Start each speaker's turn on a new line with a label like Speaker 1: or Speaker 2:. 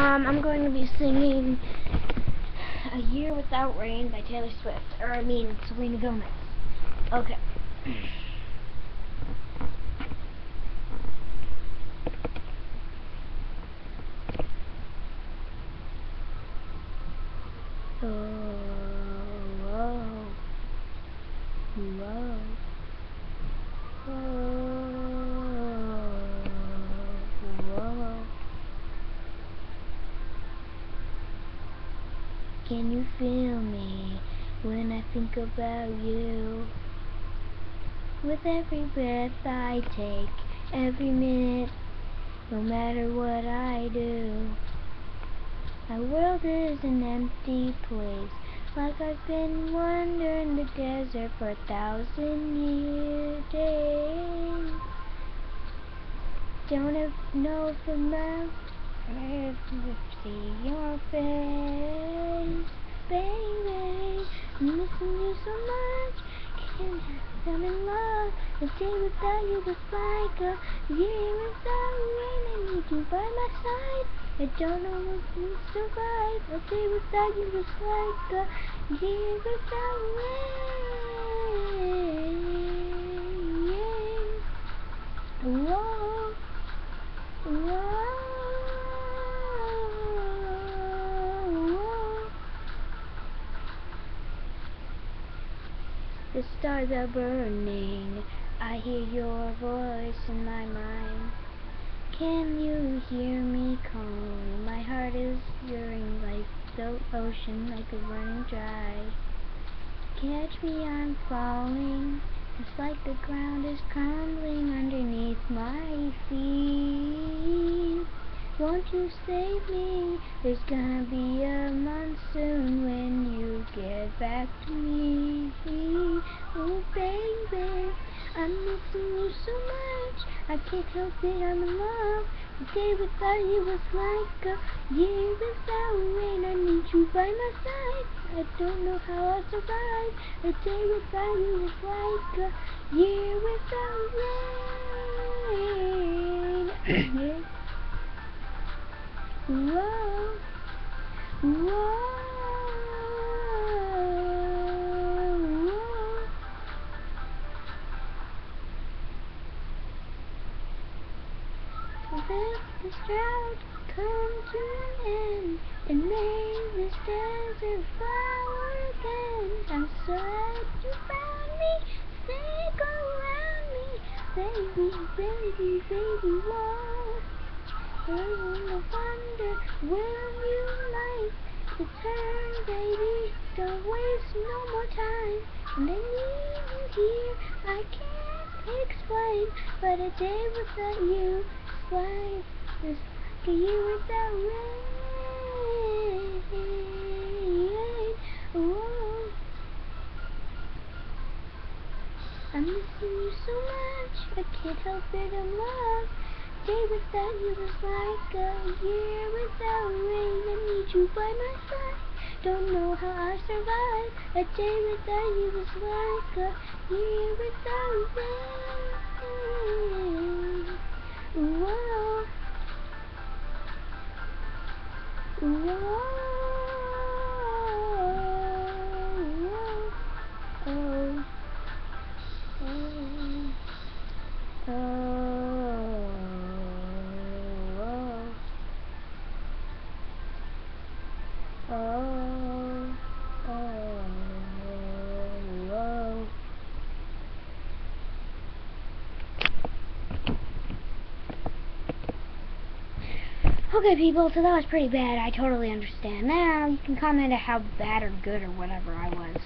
Speaker 1: I'm going to be singing A Year Without Rain by Taylor Swift. Or, I mean, Selena Gomez. Okay. Can you feel me when I think about you? With every breath I take, every minute, no matter what I do, my world is an empty place, like I've been wandering the desert for 1,000-year days. Don't know if I'm love to see your face, baby. I'm missing you so much. Can't fall in love. A day without you was like a year without rain. I need you by my side. I don't know if you survive. A day without you was like a year without rain. Whoa. Whoa. The stars are burning, I hear your voice in my mind. Can you hear me calling? My heart is yearning like the ocean, like a running dry. Catch me, I'm falling. It's like the ground is crumbling underneath my feet. Won't you save me? There's gonna be a monsoon when you get back to me. Oh baby, I'm missing you so much. I can't help it, I'm in love. A day without you was like a year without rain. I need you by my side. I don't know how I'll survive. A day without you was like a year without rain. Whoa, whoa, whoa. Let this drought come to an end, and may this desert flower again. I'm so glad you found me, stick around me, baby, baby, baby, whoa. I wonder, will you like to turn, baby? Don't waste no more time. And I need you here, I can't explain, but a day without you is like a year without rain. Whoa. I'm missing you so much, I can't help it, I'm lost. Day without you was like a year without rain. I need you by my side. Don't know how I survive. A day without you was like a year without rain. Whoa. Whoa. Whoa. Oh. Oh. Oh. Oh, oh, oh. Okay, people, so that was pretty bad. I totally understand. Now, you can comment on how bad or good or whatever I was.